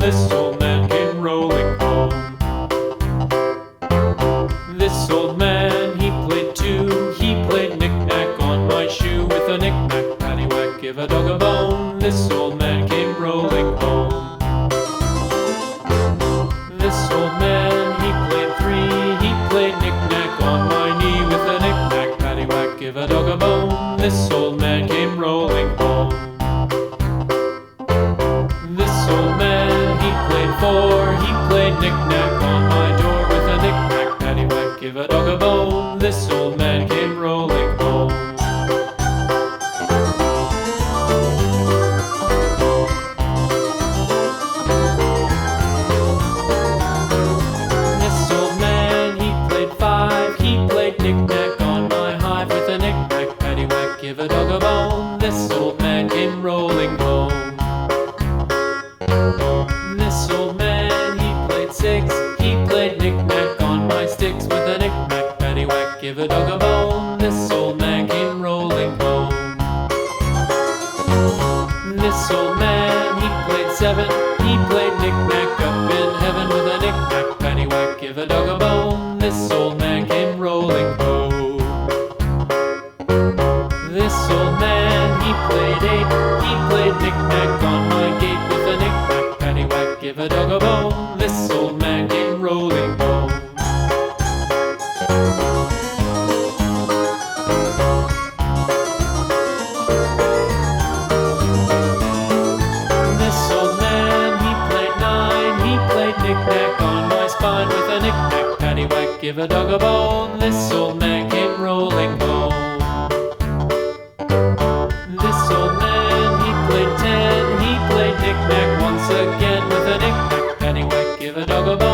this old man came rolling home. This old man, he played too. He played knick-knack on my shoe. With a knick-knack, paddywhack, give a dog a bone. This old man came rolling home. This old man, he played three. He played knick-knack on my knee. With a knick-knack, paddywhack, give a dog a bone. This old man came rolling home. This old man, he played four. He played knick-knack on my door. With a knick-knack, paddywhack, give a dog a bone. This old man came rolling home. This old man, he played five. He played knick-knack on my hive. With a knick-knack, paddywhack, give a dog a bone. This old man came rolling home. This old man, he played six. He played knick-knack on my sticks. With a knick-knack, paddywhack, give a dog a bone. This old man came rolling home. This old man, he played seven. He played knick-knack up in heaven. With a knick-knack, paddywhack, give a dog a bone. This old man came rolling home. This old man, he played eight. He played knick-knack on my gate. With a knick-knack, paddywhack, give a dog a bone. This old man came rolling home. This old man, he played nine. He played knick-knack on my spine. With a knick-knack, paddywhack, give a dog a bone. This old man came rolling home. This old man, he played ten. He played knick-knack once again. With a knick-knack, paddywhack, give a dog a bone.